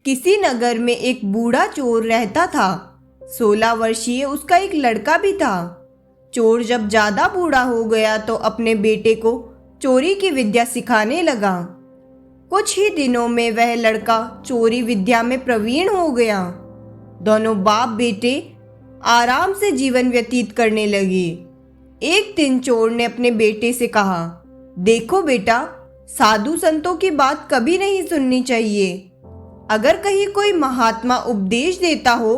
किसी नगर में एक बूढ़ा चोर रहता था। 16 वर्षीय उसका एक लड़का भी था। चोर जब ज्यादा बूढ़ा हो गया तो अपने बेटे को चोरी की विद्या सिखाने लगा। कुछ ही दिनों में वह लड़का चोरी विद्या में प्रवीण हो गया। दोनों बाप बेटे आराम से जीवन व्यतीत करने लगे। एक दिन चोर ने अपने बेटे से कहा, देखो बेटा, साधु संतों की बात कभी नहीं सुननी चाहिए। अगर कहीं कोई महात्मा उपदेश देता हो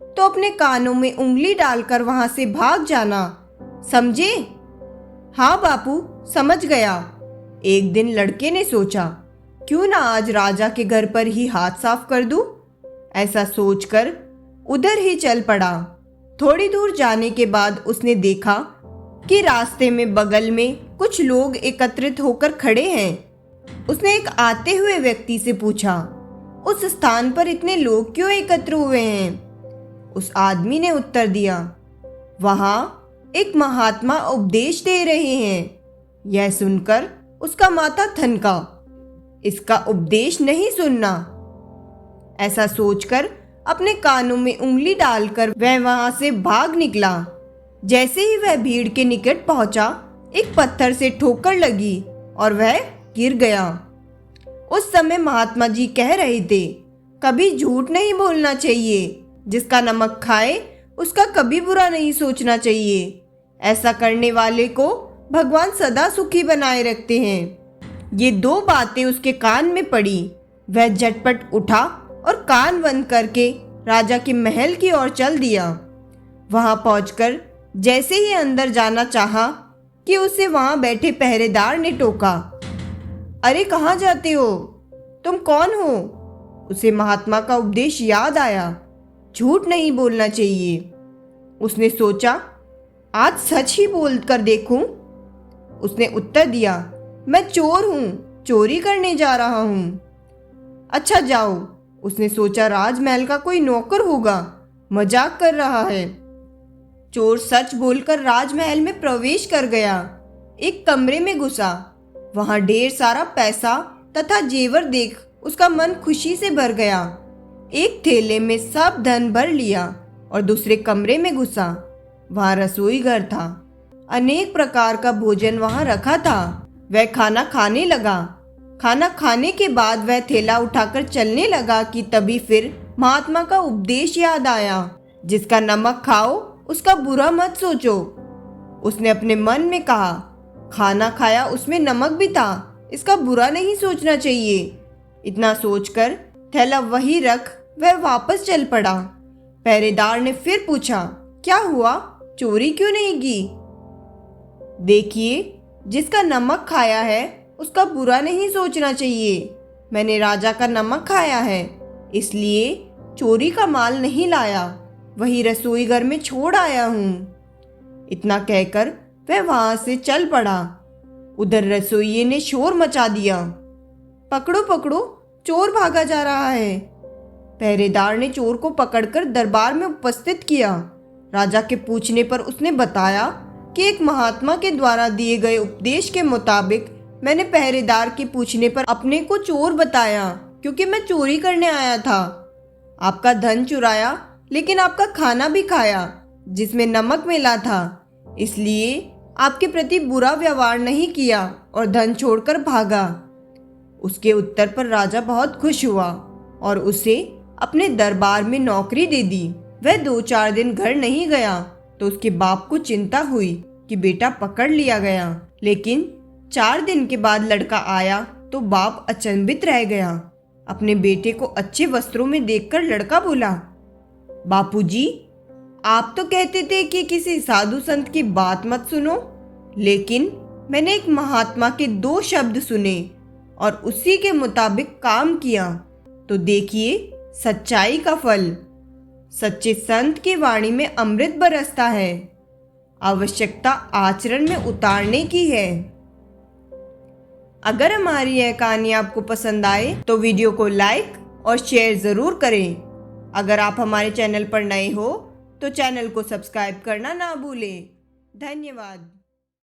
तो अपने कानों में उंगली डालकर वहां से भाग जाना, समझे? हाँ बापू, समझ गया। एक दिन लड़के ने सोचा, क्यों ना आज राजा के घर पर ही हाथ साफ कर दूं? ऐसा सोचकर उधर ही चल पड़ा। थोड़ी दूर जाने के बाद उसने देखा कि रास्ते में बगल में कुछ लोग एकत्रित होकर खड़े हैं। उसने एक आते हुए व्यक्ति से पूछा, उस स्थान पर इतने लोग क्यों एकत्र हुए हैं? उस आदमी ने उत्तर दिया, वहां एक महात्मा उपदेश दे रहे हैं। यह सुनकर उसका माथा ठनका। इसका उपदेश नहीं सुनना। ऐसा सोचकर अपने कानों में उंगली डालकर वह वहां से भाग निकला। जैसे ही वह भीड़ के निकट पहुंचा, एक पत्थर से ठोकर लगी और वह गिर गया। उस समय महात्मा जी कह रहे थे, कभी झूठ नहीं बोलना चाहिए। जिसका नमक खाए उसका कभी बुरा नहीं सोचना चाहिए। ऐसा करने वाले को भगवान सदा सुखी बनाए रखते हैं। ये दो बातें उसके कान में पड़ी। वह झटपट उठा और कान बंद करके राजा के महल की ओर चल दिया। वहां पहुंचकर जैसे ही अंदर जाना चाहा कि उसे वहां बैठे पहरेदार ने टोका, अरे कहाँ जाते हो? तुम कौन हो? उसे महात्मा का उपदेश याद आया, झूठ नहीं बोलना चाहिए। उसने सोचा, आज सच ही बोल कर देखूं। उसने उत्तर दिया, मैं चोर हूं, चोरी करने जा रहा हूं। अच्छा जाओ। उसने सोचा राजमहल का कोई नौकर होगा, मजाक कर रहा है। चोर सच बोलकर राजमहल में प्रवेश कर गया। एक कमरे में घुसा। वहां ढेर सारा पैसा तथा जेवर देख उसका मन खुशी से भर गया। एक थैले में सब धन भर लिया और दूसरे कमरे में घुसा। वहां रसोई घर था। अनेक प्रकार का भोजन वहां रखा था। वह खाना खाने लगा। खाना खाने के बाद वह थैला उठाकर चलने लगा कि तभी फिर महात्मा का उपदेश याद आया, जिसका नमक खाओ उसका बुरा मत सोचो। उसने अपने मन में कहा, खाना खाया उसमें नमक भी था, इसका बुरा नहीं सोचना चाहिए। इतना सोचकर थैला वहीं रख वह वापस चल पड़ा। पहरेदार ने फिर पूछा, क्या हुआ, चोरी क्यों नहीं की? देखिए, जिसका नमक खाया है उसका बुरा नहीं सोचना चाहिए। मैंने राजा का नमक खाया है, इसलिए चोरी का माल नहीं लाया, वही रसोई घर में छोड़ आया हूँ। इतना कहकर वह वहां से चल पड़ा। उधर रसोइये ने शोर मचा दिया, पकड़ो पकड़ो, चोर भागा जा रहा है। पहरेदार ने चोर को पकड़कर दरबार में उपस्थित किया। राजा के पूछने पर उसने बताया कि एक महात्मा के द्वारा दिए गए उपदेश के मुताबिक मैंने पहरेदार के पूछने पर अपने को चोर बताया, क्योंकि मैं चोरी करने आया था। आपका धन चुराया, लेकिन आपका खाना भी खाया जिसमें नमक मिला था, इसलिए आपके प्रति बुरा व्यवहार नहीं किया और धन छोड़कर भागा। उसके उत्तर पर राजा बहुत खुश हुआ और उसे अपने दरबार में नौकरी दे दी। वह 2-4 दिन घर नहीं गया तो उसके बाप को चिंता हुई कि बेटा पकड़ लिया गया। लेकिन 4 दिन के बाद लड़का आया तो बाप अचंभित रह गया। अपने बेटे को अच्छे वस्त्रों में देखकर लड़का बोला, बापूजी, आप तो कहते थे कि किसी साधु संत की बात मत सुनो, लेकिन मैंने एक महात्मा के 2 शब्द सुने और उसी के मुताबिक काम किया, तो देखिए सच्चाई का फल। सच्चे संत की वाणी में अमृत बरसता है। आवश्यकता आचरण में उतारने की है। अगर हमारी यह कहानी आपको पसंद आए तो वीडियो को लाइक और शेयर ज़रूर करें। अगर आप हमारे चैनल पर नए हो तो चैनल को सब्सक्राइब करना ना भूलें। धन्यवाद।